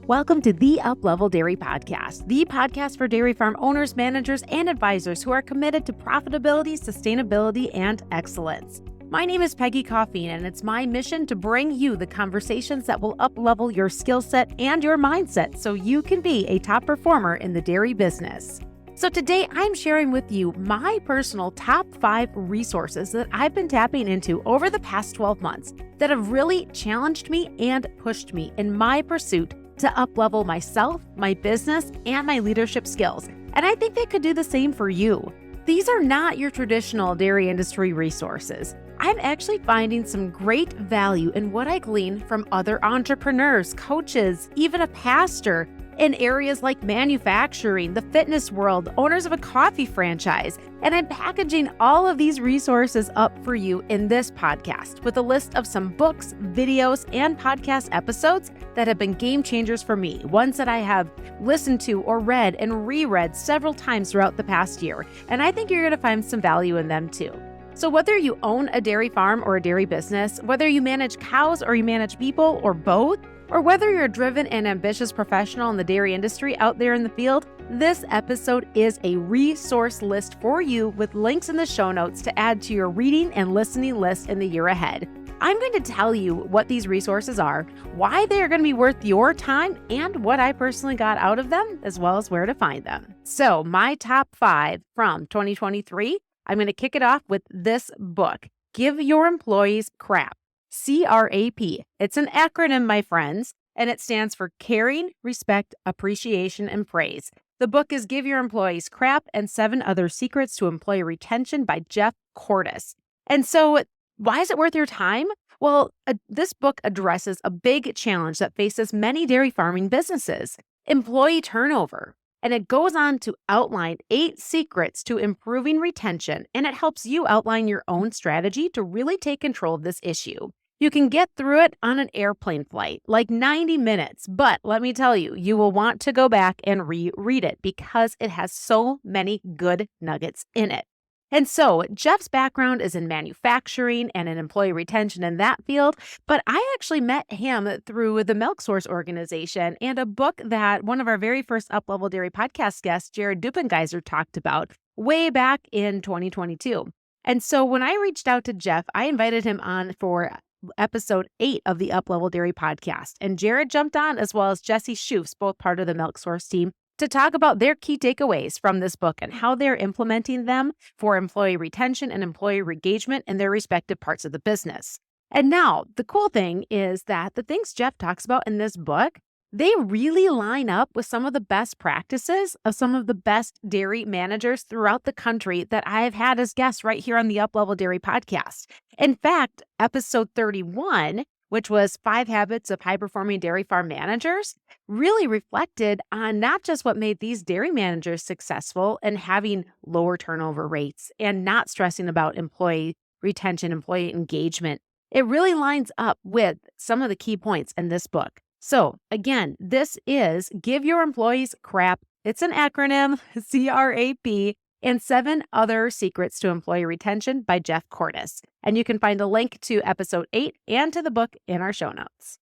Welcome to the Uplevel Dairy Podcast, the podcast for dairy farm owners, managers, and advisors who are committed to profitability, sustainability, and excellence. My name is Peggy Coffeen, and it's my mission to bring you the conversations that will uplevel your skill set and your mindset so you can be a top performer in the dairy business. So today I'm sharing with you my personal top 5 resources that I've been tapping into over the past 12 months that have really challenged me and pushed me in my pursuit to uplevel myself, my business, and my leadership skills. And I think they could do the same for you. These are not your traditional dairy industry resources. I'm actually finding some great value in what I glean from other entrepreneurs, coaches, even a pastor in areas like manufacturing, the fitness world, owners of a coffee franchise. And I'm packaging all of these resources up for you in this podcast with a list of some books, videos, and podcast episodes that have been game changers for me, ones that I have listened to or read and reread several times throughout the past year. And I think you're going to find some value in them too. So whether you own a dairy farm or a dairy business, whether you manage cows or you manage people or both, or whether you're a driven and ambitious professional in the dairy industry out there in the field, this episode is a resource list for you with links in the show notes to add to your reading and listening list in the year ahead. I'm going to tell you what these resources are, why they are going to be worth your time, and what I personally got out of them, as well as where to find them. So my top 5 from 2023, I'm going to kick it off with this book, Give Your Employees Crap. CRAP. It's an acronym, my friends, and it stands for Caring, Respect, Appreciation, and Praise. The book is Give Your Employees Crap and 7 Other Secrets to Employee Retention by Jeff Cordes. And so why is it worth your time? Well, this book addresses a big challenge that faces many dairy farming businesses, employee turnover. And it goes on to outline 8 secrets to improving retention, and it helps you outline your own strategy to really take control of this issue. You can get through it on an airplane flight, like 90 minutes, but let me tell you, you will want to go back and reread it because it has so many good nuggets in it. And so Jeff's background is in manufacturing and in employee retention in that field, but I actually met him through the Milk Source organization and a book that one of our very first Uplevel Dairy Podcast guests, Jared Dupengeiser, talked about way back in 2022. And so when I reached out to Jeff, I invited him on for episode 8 of the Uplevel Dairy Podcast. And Jared jumped on, as well as Jesse Schufs, both part of the Milk Source team, to talk about their key takeaways from this book and how they're implementing them for employee retention and employee engagement in their respective parts of the business. And now, the cool thing is that the things Jeff talks about in this book, they really line up with some of the best practices of some of the best dairy managers throughout the country that I've had as guests right here on the Uplevel Dairy Podcast. In fact, episode 31, which was 5 Habits of High-Performing Dairy Farm Managers, really reflected on not just what made these dairy managers successful and having lower turnover rates and not stressing about employee retention, employee engagement. It really lines up with some of the key points in this book. So again, this is Give Your Employees Crap. It's an acronym, CRAP, and 7 Other Secrets to Employee Retention by Jeff Cordes. And you can find a link to episode 8 and to the book in our show notes.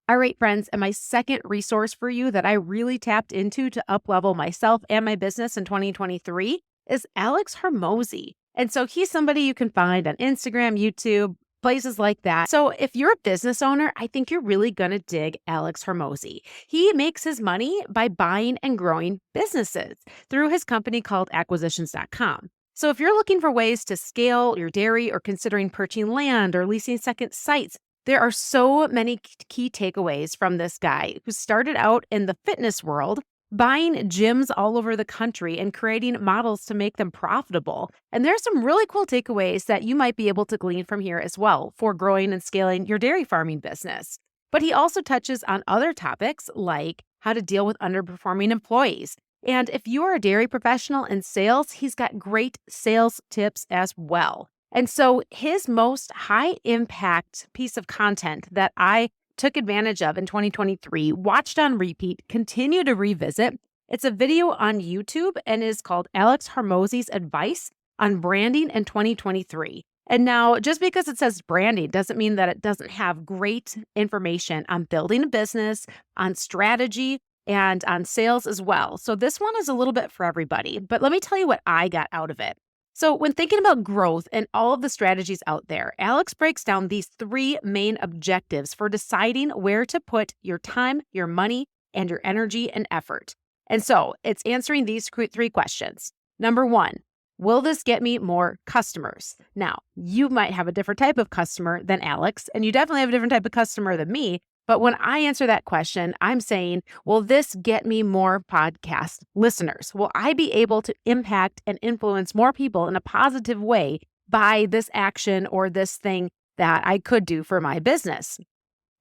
All right, friends, and my second resource for you that I really tapped into to uplevel myself and my business in 2023 is Alex Hormozi. And so he's somebody you can find on Instagram, YouTube, places like that. So if you're a business owner, I think you're really going to dig Alex Hormozi. He makes his money by buying and growing businesses through his company called acquisitions.com. So if you're looking for ways to scale your dairy or considering purchasing land or leasing second sites, there are so many key takeaways from this guy who started out in the fitness world, buying gyms all over the country and creating models to make them profitable. And there's some really cool takeaways that you might be able to glean from here as well for growing and scaling your dairy farming business. But he also touches on other topics like how to deal with underperforming employees. And if you are a dairy professional in sales, he's got great sales tips as well. And so his most high impact piece of content that I took advantage of in 2023, watched on repeat, continue to revisit. It's a video on YouTube and is called Alex Hormozi's Advice on Branding in 2023. And now, just because it says branding doesn't mean that it doesn't have great information on building a business, on strategy, and on sales as well. So this one is a little bit for everybody, but let me tell you what I got out of it. So when thinking about growth and all of the strategies out there, Alex breaks down these three main objectives for deciding where to put your time, your money, and your energy and effort. And so it's answering these three questions. Number one, will this get me more customers? Now, you might have a different type of customer than Alex, and you definitely have a different type of customer than me. But when I answer that question, I'm saying, will this get me more podcast listeners? Will I be able to impact and influence more people in a positive way by this action or this thing that I could do for my business?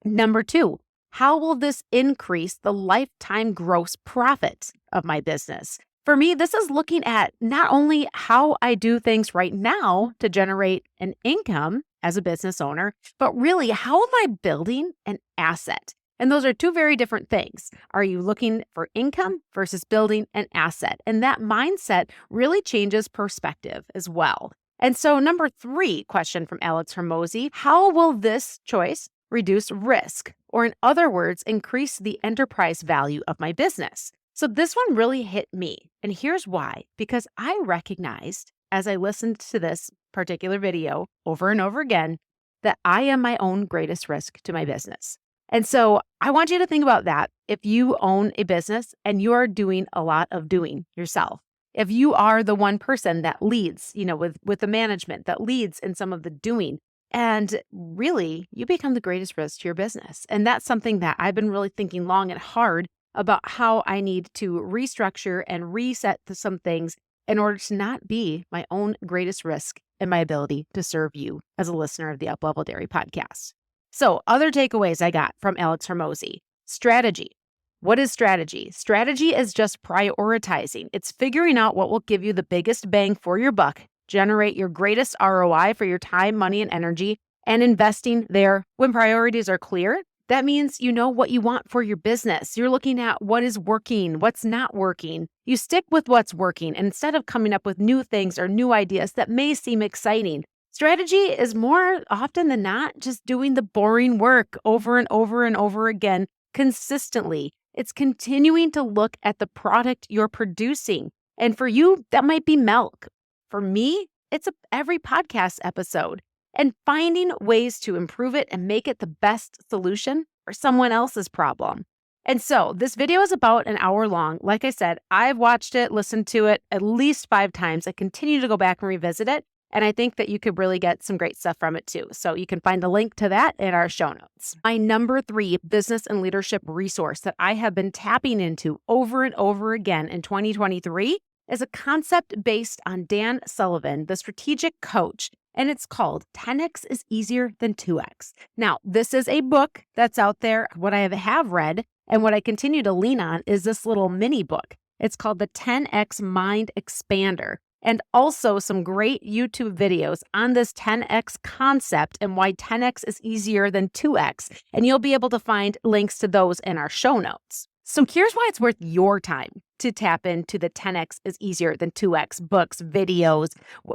Number two, how will this increase the lifetime gross profit of my business? For me, this is looking at not only how I do things right now to generate an income as a business owner, but really, how am I building an asset? And those are two very different things. Are you looking for income versus building an asset? And that mindset really changes perspective as well. And so number three question from Alex Hermosi, how will this choice reduce risk? Or in other words, increase the enterprise value of my business? So this one really hit me. And here's why. Because I recognized as I listened to this particular video over and over again that I am my own greatest risk to my business. And so I want you to think about that if you own a business and you're doing a lot of doing yourself. If you are the one person that leads, with the management that leads in some of the doing, and really you become the greatest risk to your business. And that's something that I've been really thinking long and hard about how I need to restructure and reset some things in order to not be my own greatest risk in my ability to serve you as a listener of the Uplevel Dairy Podcast. So other takeaways I got from Alex Hermosi. Strategy. What is strategy? Strategy is just prioritizing. It's figuring out what will give you the biggest bang for your buck, generate your greatest ROI for your time, money, and energy, and investing there. When priorities are clear, that means you know what you want for your business. You're looking at what is working, what's not working. You stick with what's working and instead of coming up with new things or new ideas that may seem exciting. Strategy is more often than not just doing the boring work over and over and over again consistently. It's continuing to look at the product you're producing. And for you, that might be milk. For me, it's every podcast episode. And finding ways to improve it and make it the best solution for someone else's problem. And so this video is about an hour long. Like I said, I've watched it, listened to it at least 5 times. I continue to go back and revisit it. And I think that you could really get some great stuff from it too. So you can find the link to that in our show notes. My number 3 business and leadership resource that I have been tapping into over and over again in 2023 is a concept based on Dan Sullivan, the strategic coach. And it's called 10X is Easier Than 2X. Now, this is a book that's out there. What I have read and what I continue to lean on is this little mini book. It's called the 10X Mind Expander. And also some great YouTube videos on this 10X concept and why 10X is easier than 2X. And you'll be able to find links to those in our show notes. So here's why it's worth your time to tap into the 10X is easier than 2X books, videos,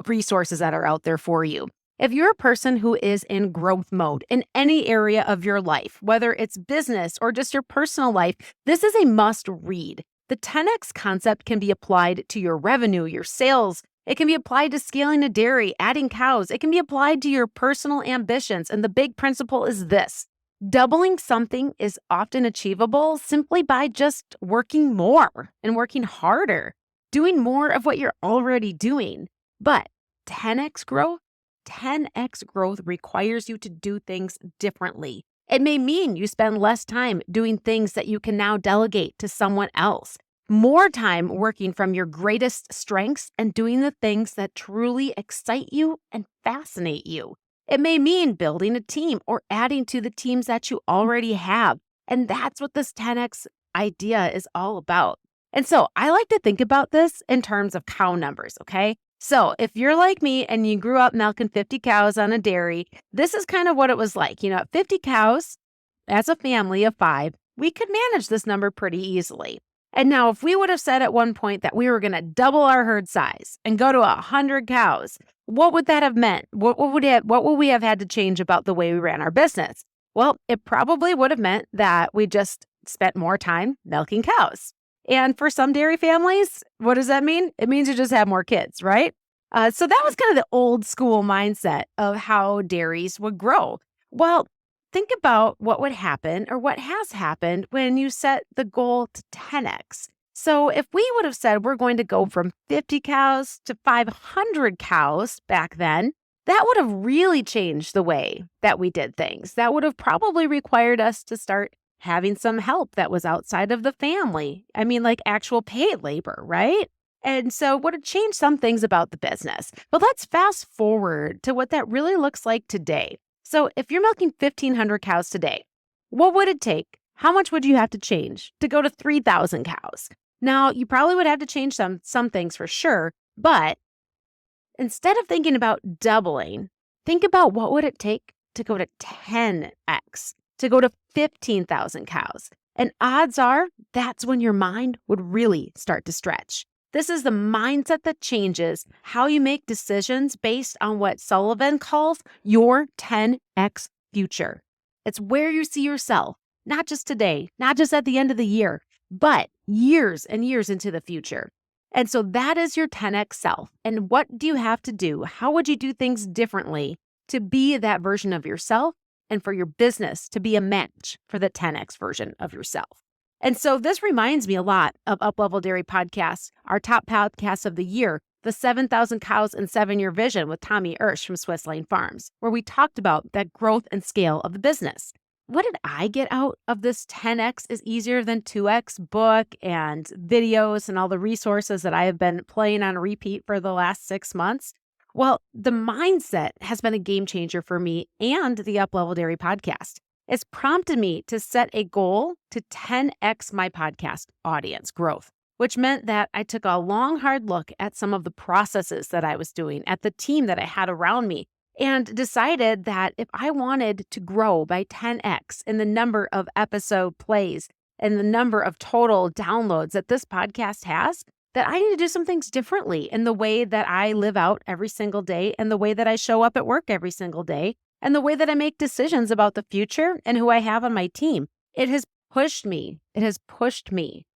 resources that are out there for you. If you're a person who is in growth mode in any area of your life, whether it's business or just your personal life, this is a must read. The 10X concept can be applied to your revenue, your sales. It can be applied to scaling a dairy, adding cows. It can be applied to your personal ambitions. And the big principle is this. Doubling something is often achievable simply by just working more and working harder, doing more of what you're already doing. But 10X growth requires you to do things differently. It may mean you spend less time doing things that you can now delegate to someone else, more time working from your greatest strengths and doing the things that truly excite you and fascinate you. It may mean building a team or adding to the teams that you already have. And that's what this 10X idea is all about. And so I like to think about this in terms of cow numbers, okay? So if you're like me and you grew up milking 50 cows on a dairy, this is kind of what it was like. At 50 cows, as a family of 5, we could manage this number pretty easily. And now if we would have said at one point that we were going to double our herd size and go to 100 cows, what would that have meant? What would we have had to change about the way we ran our business? Well, it probably would have meant that we just spent more time milking cows. And for some dairy families, what does that mean? It means you just have more kids, right? So that was kind of the old school mindset of how dairies would grow. Well, think about what would happen or what has happened when you set the goal to 10x. So if we would have said we're going to go from 50 cows to 500 cows back then, that would have really changed the way that we did things. That would have probably required us to start having some help that was outside of the family. I mean, like actual paid labor, right? And so would have changed some things about the business. But let's fast forward to what that really looks like today. So if you're milking 1,500 cows today, what would it take? How much would you have to change to go to 3,000 cows? Now, you probably would have to change some things for sure, but instead of thinking about doubling, think about what would it take to go to 10x, to go to 15,000 cows. And odds are that's when your mind would really start to stretch. This is the mindset that changes how you make decisions based on what Sullivan calls your 10x future. It's where you see yourself, not just today, not just at the end of the year, but years and years into the future. And so that is your 10x self. And what do you have to do? How would you do things differently to be that version of yourself and for your business to be a match for the 10x version of yourself? And so this reminds me a lot of Uplevel Dairy Podcast, our top podcast of the year, the 7,000 Cows and 7-Year Vision with Tommy Ersch from Swiss Lane Farms, where we talked about that growth and scale of the business. What did I get out of this 10x is easier than 2x book and videos and all the resources that I have been playing on repeat for the last 6 months? Well, the mindset has been a game changer for me and the Uplevel Dairy Podcast. It's prompted me to set a goal to 10x my podcast audience growth, which meant that I took a long, hard look at some of the processes that I was doing, at the team that I had around me, and decided that if I wanted to grow by 10x in the number of episode plays and the number of total downloads that this podcast has, that I need to do some things differently in the way that I live out every single day and the way that I show up at work every single day and the way that I make decisions about the future and who I have on my team. It has pushed me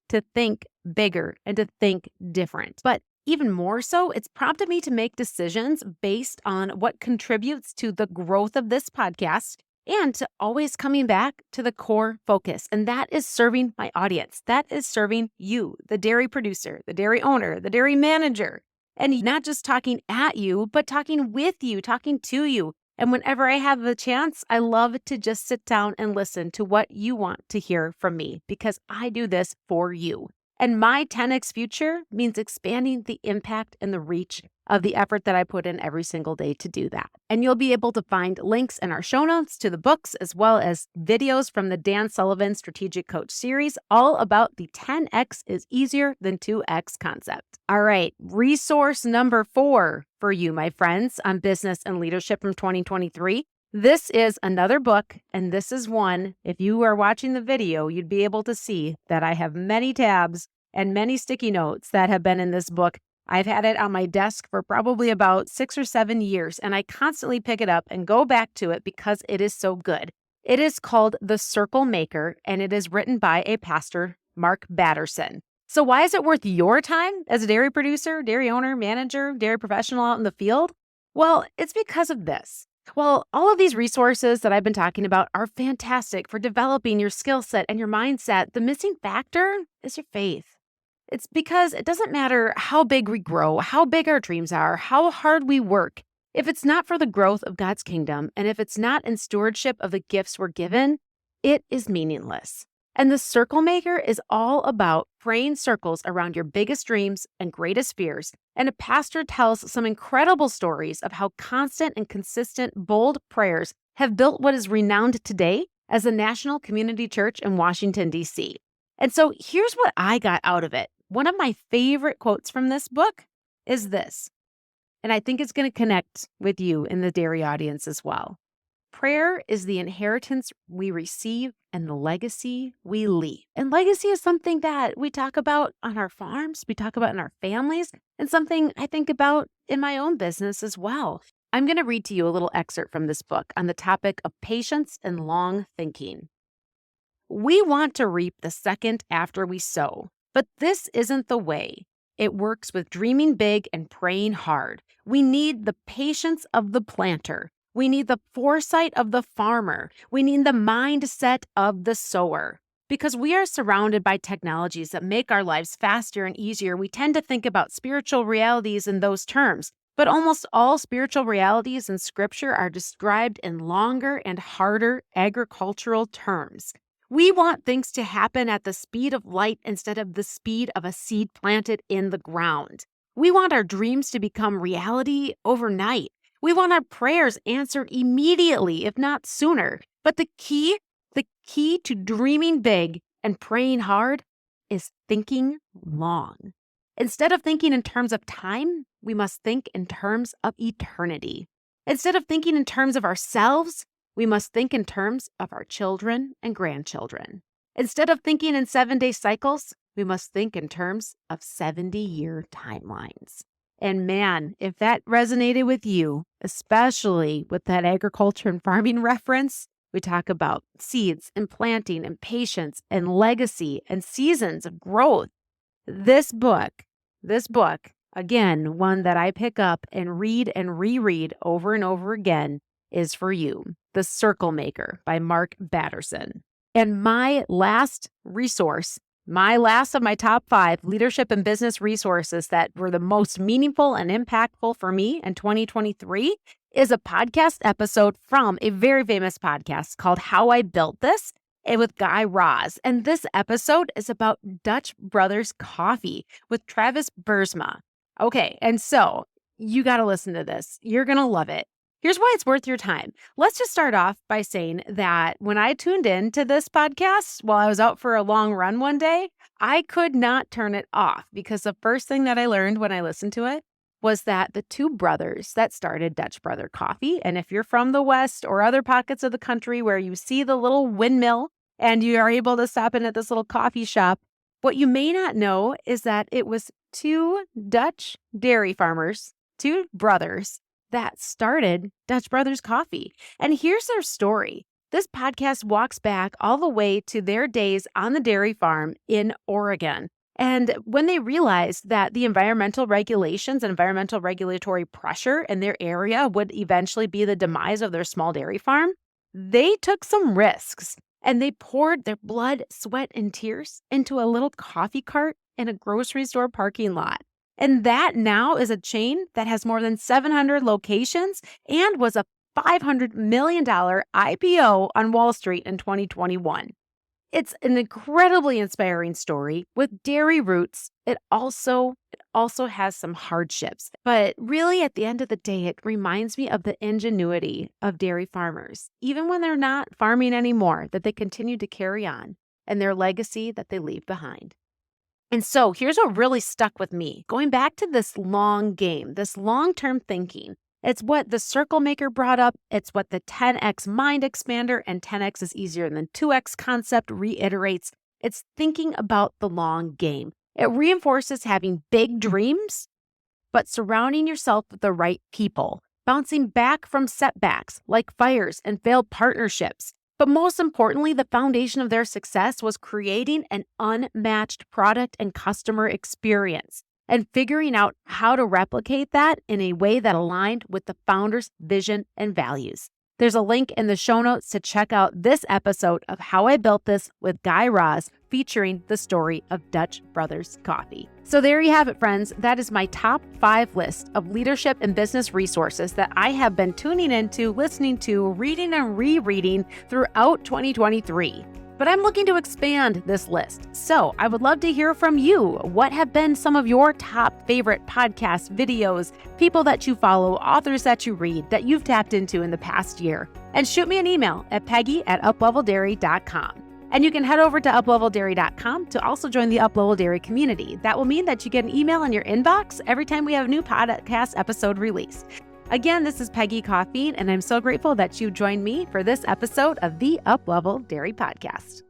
to think bigger and to think different. But even more so, it's prompted me to make decisions based on what contributes to the growth of this podcast and to always coming back to the core focus. And that is serving my audience. That is serving you, the dairy producer, the dairy owner, the dairy manager. And not just talking at you, but talking with you, talking to you. And whenever I have the chance, I love to just sit down and listen to what you want to hear from me because I do this for you. And my 10x future means expanding the impact and the reach of the effort that I put in every single day to do that. And you'll be able to find links in our show notes to the books, as well as videos from the Dan Sullivan Strategic Coach series, all about the 10x is easier than 2x concept. All right, resource number 4 for you, my friends, on business and leadership from 2023. This is another book, and this is one, if you are watching the video, you'd be able to see that I have many tabs and many sticky notes that have been in this book. I've had it on my desk for probably about 6 or 7 years, and I constantly pick it up and go back to it because it is so good. It is called The Circle Maker, and it is written by a pastor, Mark Batterson. So why is it worth your time as a dairy producer, dairy owner, manager, dairy professional out in the field? Well, it's because of this. Well, all of these resources that I've been talking about are fantastic for developing your skill set and your mindset. The missing factor is your faith. It's because it doesn't matter how big we grow, how big our dreams are, how hard we work. If it's not for the growth of God's kingdom, and if it's not in stewardship of the gifts we're given, it is meaningless. And the Circle Maker is all about praying circles around your biggest dreams and greatest fears. And a pastor tells some incredible stories of how constant and consistent, bold prayers have built what is renowned today as a national community church in Washington, D.C. And so here's what I got out of it. One of my favorite quotes from this book is this, and I think it's going to connect with you in the dairy audience as well. prayer is the inheritance we receive and the legacy we leave. And legacy is something that we talk about on our farms, we talk about in our families, and something I think about in my own business as well. I'm going to read to you a little excerpt from this book on the topic of patience and long thinking. We want to reap the second after we sow, but this isn't the way. It works with dreaming big and praying hard. We need the patience of the planter. We need the foresight of the farmer. We need the mindset of the sower. Because we are surrounded by technologies that make our lives faster and easier, we tend to think about spiritual realities in those terms. But almost all spiritual realities in Scripture are described in longer and harder agricultural terms. We want things to happen at the speed of light instead of the speed of a seed planted in the ground. We want our dreams to become reality overnight. We want our prayers answered immediately, if not sooner. But the key to dreaming big and praying hard is thinking long. Instead of thinking in terms of time, we must think in terms of eternity. Instead of thinking in terms of ourselves, we must think in terms of our children and grandchildren. Instead of thinking in 7-day cycles, we must think in terms of 70-year timelines. And man, if that resonated with you, especially with that agriculture and farming reference, we talk about seeds and planting and patience and legacy and seasons of growth. This book, again, one that I pick up and read and reread over and over again, is for you. The Circle Maker by Mark Batterson. And my last resource, my last of my top 5 leadership and business resources that were the most meaningful and impactful for me in 2023 is a podcast episode from a very famous podcast called How I Built This, and with Guy Raz. And this episode is about Dutch Brothers Coffee with Travis Bersma. Okay, and so you got to listen to this. You're going to love it. Here's why it's worth your time. Let's just start off by saying that when I tuned in to this podcast while I was out for a long run one day, I could not turn it off because the first thing that I learned when I listened to it was that the 2 brothers that started Dutch Brother Coffee, and if you're from the West or other pockets of the country where you see the little windmill and you are able to stop in at this little coffee shop, what you may not know is that it was 2 Dutch dairy farmers, 2 brothers, that started Dutch Brothers Coffee. And here's their story. This podcast walks back all the way to their days on the dairy farm in Oregon. And when they realized that the environmental regulations and environmental regulatory pressure in their area would eventually be the demise of their small dairy farm, they took some risks and they poured their blood, sweat, and tears into a little coffee cart in a grocery store parking lot. And that now is a chain that has more than 700 locations and was a $500 million IPO on Wall Street in 2021. It's an incredibly inspiring story with dairy roots. It also has some hardships, but really at the end of the day, it reminds me of the ingenuity of dairy farmers, even when they're not farming anymore, that they continue to carry on and their legacy that they leave behind. And so here's what really stuck with me. Going back to this long game, this long-term thinking, it's what the Circle Maker brought up. It's what the 10X Mind Expander and 10X is easier than 2X concept reiterates. It's thinking about the long game. It reinforces having big dreams, but surrounding yourself with the right people, bouncing back from setbacks like fires and failed partnerships. But most importantly, the foundation of their success was creating an unmatched product and customer experience and figuring out how to replicate that in a way that aligned with the founder's vision and values. There's a link in the show notes to check out this episode of How I Built This with Guy Raz, featuring the story of Dutch Brothers Coffee. So there you have it, friends. That is my top 5 list of leadership and business resources that I have been tuning into, listening to, reading and rereading throughout 2023. But I'm looking to expand this list. So I would love to hear from you. What have been some of your top favorite podcasts, videos, people that you follow, authors that you read, that you've tapped into in the past year? And shoot me an email at peggy@upleveldairy.com. And you can head over to upleveldairy.com to also join the Uplevel Dairy community. That will mean that you get an email in your inbox every time we have a new podcast episode released. Again, this is Peggy Coffeen, and I'm so grateful that you joined me for this episode of the Uplevel Dairy Podcast.